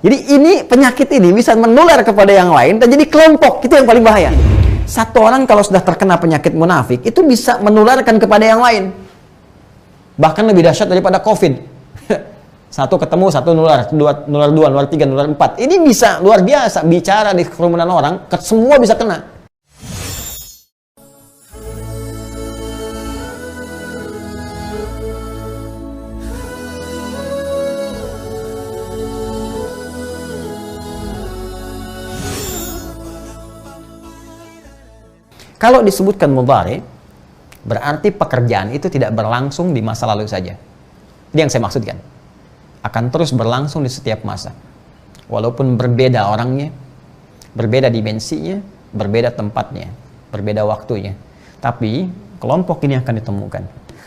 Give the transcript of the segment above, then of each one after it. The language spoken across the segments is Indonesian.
Jadi ini penyakit ini bisa menular kepada yang lain dan jadi kelompok. Itu yang paling bahaya. Satu orang kalau sudah terkena penyakit munafik itu bisa menularkan kepada yang lain. Bahkan lebih dahsyat daripada COVID. Satu ketemu, satu nular, nular dua, nular tiga, nular empat. Ini bisa luar biasa bicara di kerumunan orang, semua bisa kena. Kalau disebutkan mudhari, berarti pekerjaan itu tidak berlangsung di masa lalu saja. Ini yang saya maksudkan. Akan terus berlangsung di setiap masa. Walaupun berbeda orangnya, berbeda dimensinya, berbeda tempatnya, berbeda waktunya. Tapi kelompok ini akan ditemukan.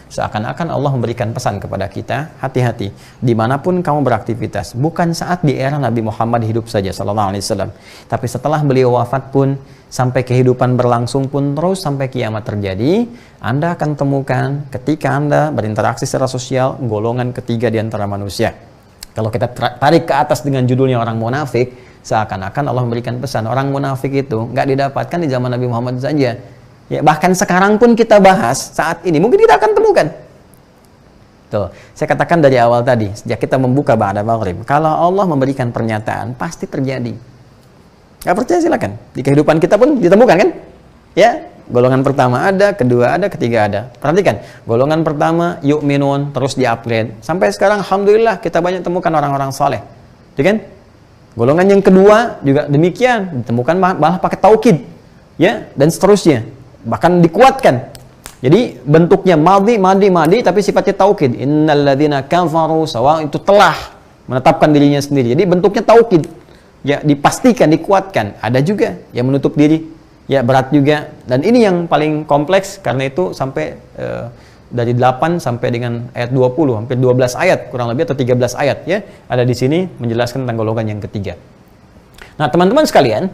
Seakan-akan Allah memberikan pesan kepada kita, hati-hati, dimanapun kamu beraktivitas, bukan saat di era Nabi Muhammad hidup saja, sallallahu alaihi wasallam, tapi setelah beliau wafat pun, sampai kehidupan berlangsung pun, terus sampai kiamat terjadi, Anda akan temukan ketika Anda berinteraksi secara sosial, golongan ketiga di antara manusia. Kalau kita tarik ke atas dengan judulnya orang munafik, seakan-akan Allah memberikan pesan, orang munafik itu nggak didapatkan di zaman Nabi Muhammad saja. Ya, bahkan sekarang pun kita bahas saat ini, mungkin kita akan temukan. Tuh, saya katakan dari awal tadi, sejak kita membuka ba'da maghrib, kalau Allah memberikan pernyataan, pasti terjadi. Gak percaya silakan. Di kehidupan kita pun ditemukan kan? Ya, golongan pertama ada, kedua ada, ketiga ada. Perhatikan, golongan pertama yu'minun, terus di-upgrade. Sampai sekarang alhamdulillah kita banyak temukan orang-orang saleh. Ya kan? Golongan yang kedua juga demikian, ditemukan malah pakai taukid. Ya, dan seterusnya. Bahkan dikuatkan. Jadi bentuknya madi, tapi sifatnya taukid. Innalladzina kafaru sawa, itu telah menetapkan dirinya sendiri. Jadi bentuknya taukid. Ya, dipastikan, dikuatkan. Ada juga yang menutup diri. Ya, berat juga. Dan ini yang paling kompleks karena itu sampai dari 8 sampai dengan ayat 20, hampir 12 ayat kurang lebih atau 13 ayat ya. Ada di sini menjelaskan tentang golongan yang ketiga. Nah, teman-teman sekalian,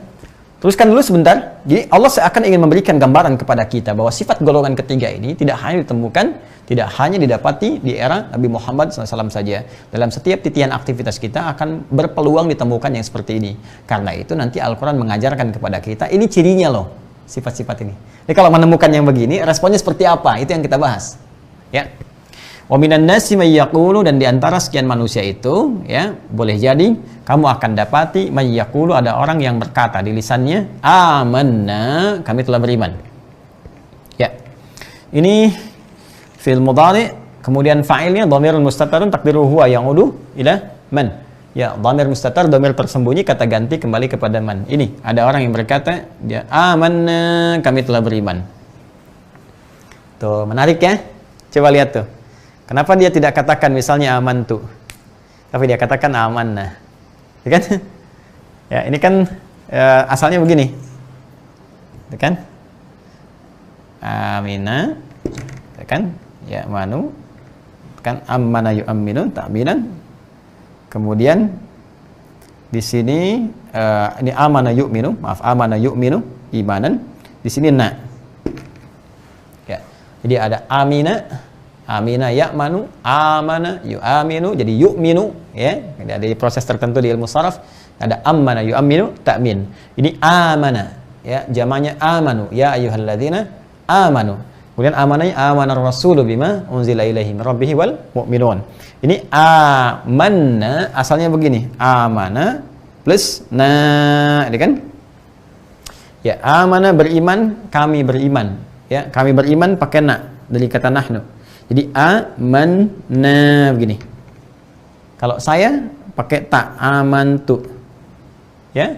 teruskan dulu sebentar. Jadi Allah seakan ingin memberikan gambaran kepada kita bahwa sifat golongan ketiga ini tidak hanya ditemukan, tidak hanya didapati di era Nabi Muhammad SAW saja. Dalam setiap titian aktivitas kita akan berpeluang ditemukan yang seperti ini. Karena itu nanti Al-Quran mengajarkan kepada kita, ini cirinya loh, sifat-sifat ini. Jadi kalau menemukan yang begini, responnya seperti apa? Itu yang kita bahas. Ya. Wa minan nasi may yaqulu, dan di antara sekian manusia itu ya, boleh jadi kamu akan dapati may yaqulu, ada orang yang berkata di lisannya amanna, kami telah beriman. Ya. Ini fi'il mudhari, kemudian fa'ilnya dhamirul mustatarun taqdiruhu huwa ya'udu ila man. Ya, dhamir mustatar, dhamir tersembunyi, kata ganti kembali kepada man. Ini ada orang yang berkata dia amanna, kami telah beriman. Tuh, menarik ya? Coba lihat tuh. Kenapa dia tidak katakan misalnya amantu, tapi dia katakan amanna, ya kan? Ya, ini kan asalnya begini, ya kan? Amina, ya kan? Ya manu, kan? Ammana yu'amminu ta'minan. Kemudian di sini ini amana yu'minu, maaf, amana yu'minu imanan. Di sini na. Ya, jadi ada amina. Amina ya'manu, amana yu'aminu, jadi yu'minu ya. Ada proses tertentu di ilmu sharaf, ada ammana yu'aminu ta'min. Ini amana ya, jamaknya amanu, ya ayyuhalladzina amanu. Kemudian amananya amana ar-rasulu bima unzila ilaihi min rabbih wal mu'minun. Ini amanna asalnya begini, amana plus na, ini kan? Ya, amana beriman, kami beriman. Ya, kami beriman pakai na dari kata nahnu. Jadi amanna begini. Kalau saya pakai ta, amantu. Ya.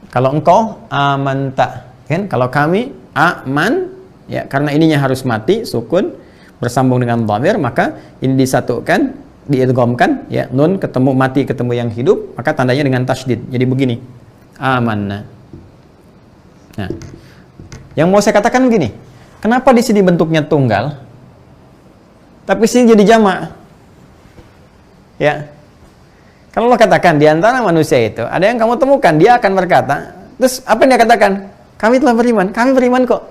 Kalau engkau amanta, kan? Kalau kami aman, ya, karena ininya harus mati, sukun bersambung dengan dhamir, maka ini disatukan, diidghamkan, ya, nun ketemu mati ketemu yang hidup, maka tandanya dengan tasydid. Jadi begini. Amanna. Nah. Yang mau saya katakan begini. Kenapa di sini bentuknya tunggal? Tapi sini jadi jamak. Ya. Kalau Allah katakan di antara manusia itu ada yang kamu temukan, dia akan berkata, terus apa yang dia katakan? Kami telah beriman, kami beriman kok.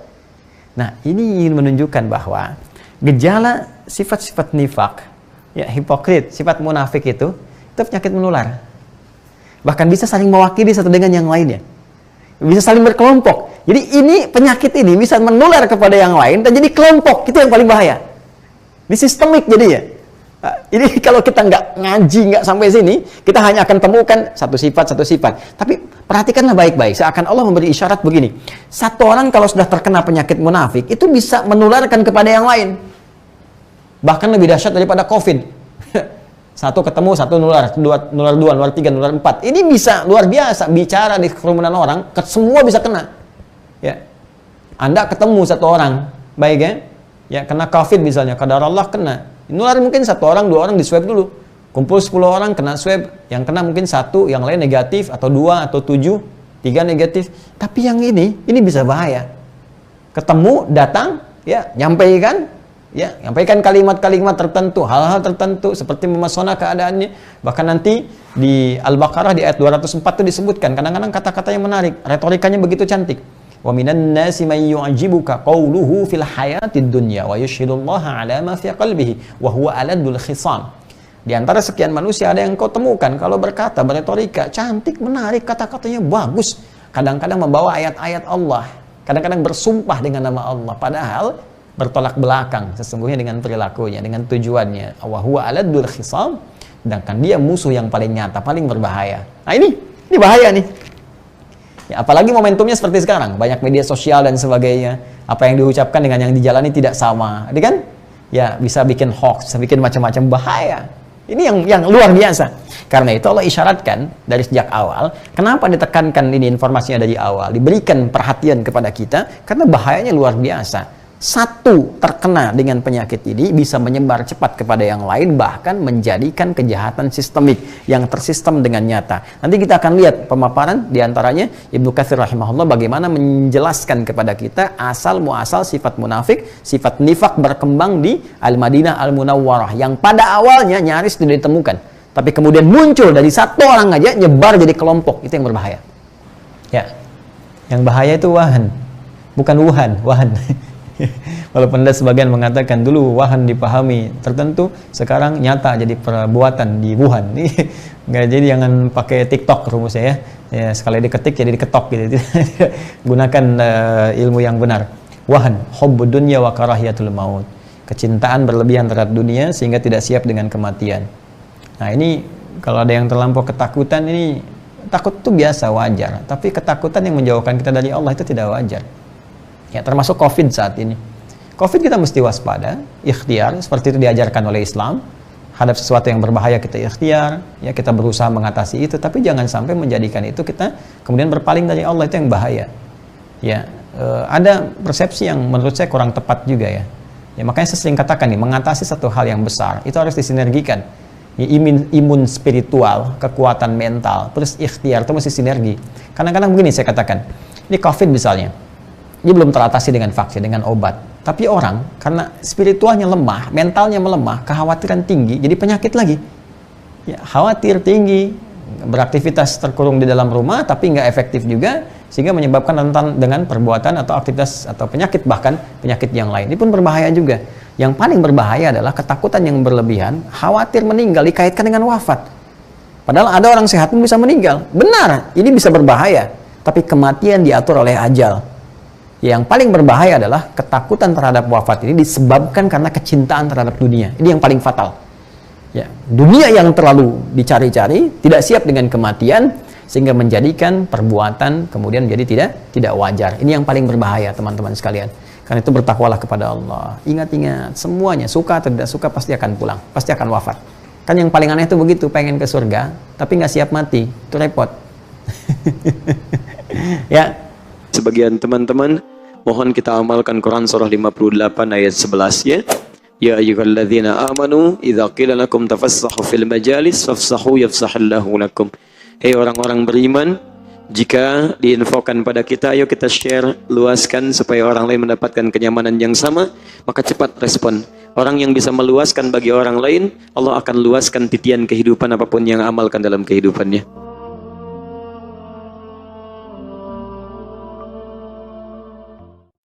Nah, ini ingin menunjukkan bahwa gejala sifat-sifat nifak, ya, hipokrit, sifat munafik itu penyakit menular. Bahkan bisa saling mewakili satu dengan yang lainnya. Bisa saling berkelompok. Jadi ini penyakit ini bisa menular kepada yang lain dan jadi kelompok. Itu yang paling bahaya. Ini sistemik jadinya. Nah, ini kalau kita nggak ngaji, nggak sampai sini, kita hanya akan temukan satu sifat. Tapi perhatikanlah baik-baik. Seakan Allah memberi isyarat begini. Satu orang kalau sudah terkena penyakit munafik, itu bisa menularkan kepada yang lain. Bahkan lebih dahsyat daripada COVID. Satu ketemu, satu nular, nular dua, nular tiga, nular empat. Ini bisa luar biasa. Bicara di kerumunan orang, semua bisa kena. Ya, Anda ketemu satu orang, baik ya? Ya, kena COVID misalnya, kadar Allah kena. Nular mungkin satu orang, dua orang di swab dulu. Kumpul 10 orang kena swab, yang kena mungkin satu, yang lain negatif, atau 2, atau 7, 3 negatif. Tapi yang ini bisa bahaya. Ketemu, datang, ya, nyampaikan kalimat-kalimat tertentu, hal-hal tertentu, seperti memesona keadaannya. Bahkan nanti di Al-Baqarah di ayat 204 itu disebutkan, kadang-kadang kata-katanya menarik, retorikanya begitu cantik. Wa minan nasi man yu'jibuka qawluhu fil hayatid dunya wa yashhadullaha ala ma fi qalbihi wa huwa aladul khisam. Di antara sekian manusia ada yang kau temukan kalau berkata, berretorika, cantik, menarik, kata-katanya bagus. Kadang-kadang membawa ayat-ayat Allah, kadang-kadang bersumpah dengan nama Allah, padahal bertolak belakang sesungguhnya dengan perilakunya, dengan tujuannya. Wa huwa aladul khisam, sedangkan dia musuh yang paling nyata, paling berbahaya. Nah ini bahaya nih. Ya, apalagi momentumnya seperti sekarang, banyak media sosial dan sebagainya. Apa yang diucapkan dengan yang dijalani tidak sama, ini kan? Ya, bisa bikin hoax, bisa bikin macam-macam, bahaya. Ini yang luar biasa. Karena itu Allah isyaratkan dari sejak awal. Kenapa ditekankan ini informasinya dari awal? Diberikan perhatian kepada kita, karena bahayanya luar biasa. Satu terkena dengan penyakit ini bisa menyebar cepat kepada yang lain, bahkan menjadikan kejahatan sistemik yang tersistem dengan nyata. Nanti kita akan lihat pemaparan diantaranya Ibnu Katsir rahimahullah bagaimana menjelaskan kepada kita asal muasal sifat munafik, sifat nifak berkembang di Al-Madinah Al-Munawwarah yang pada awalnya nyaris tidak ditemukan, tapi kemudian muncul dari satu orang aja nyebar jadi kelompok. Itu yang berbahaya. Ya, yang bahaya itu wahan, bukan wahan. Walaupun ada sebagian mengatakan dulu wahan dipahami tertentu, sekarang nyata jadi perbuatan di Wuhan. Nggak, jadi jangan pakai TikTok rumusnya ya. Sekali diketik jadi diketok gitu. Gunakan ilmu yang benar. Wahan, hubbud dunya wa karahiyatul maut. Kecintaan berlebihan terhadap dunia sehingga tidak siap dengan kematian. Nah ini kalau ada yang terlampau ketakutan, ini takut itu biasa, wajar. Tapi ketakutan yang menjauhkan kita dari Allah itu tidak wajar. Ya, termasuk COVID saat ini. COVID kita mesti waspada, ikhtiar, seperti itu diajarkan oleh Islam. Hadap sesuatu yang berbahaya kita ikhtiar, ya kita berusaha mengatasi itu, tapi jangan sampai menjadikan itu kita kemudian berpaling dari Allah, itu yang bahaya. Ya, ada persepsi yang menurut saya kurang tepat juga ya. Ya makanya saya sering katakan nih, mengatasi satu hal yang besar itu harus disinergikan. Ya, imun spiritual, kekuatan mental, terus ikhtiar itu mesti sinergi. Kadang-kadang begini saya katakan, ini COVID misalnya. Ini belum teratasi dengan vaksin, dengan obat. Tapi orang, karena spiritualnya lemah, mentalnya melemah, kekhawatiran tinggi, jadi penyakit lagi. Ya, khawatir tinggi, beraktivitas terkurung di dalam rumah, tapi nggak efektif juga, sehingga menyebabkan rentan dengan perbuatan atau aktivitas atau penyakit, bahkan penyakit yang lain. Ini pun berbahaya juga. Yang paling berbahaya adalah ketakutan yang berlebihan, khawatir meninggal, dikaitkan dengan wafat. Padahal ada orang sehat pun bisa meninggal. Benar, ini bisa berbahaya. Tapi kematian diatur oleh ajal. Yang paling berbahaya adalah ketakutan terhadap wafat ini disebabkan karena kecintaan terhadap dunia. Ini yang paling fatal. Ya, dunia yang terlalu dicari-cari, tidak siap dengan kematian, sehingga menjadikan perbuatan kemudian menjadi tidak wajar. Ini yang paling berbahaya, teman-teman sekalian. Karena itu bertakwalah kepada Allah. Ingat-ingat, semuanya suka atau tidak suka pasti akan pulang, pasti akan wafat. Kan yang paling aneh itu begitu, pengen ke surga, tapi nggak siap mati, itu repot. Ya. Sebagian teman-teman, mohon kita amalkan Quran surah 58 ayat 11 ya. Ya ayyuhalladzina amanu idza qila lakum tafassahu fil majalis fafsahu yafsahillahu lakum. Hei orang-orang beriman, jika diinfokan pada kita, ayo kita share, luaskan supaya orang lain mendapatkan kenyamanan yang sama, maka cepat respon. Orang yang bisa meluaskan bagi orang lain, Allah akan luaskan titian kehidupan apapun yang amalkan dalam kehidupannya.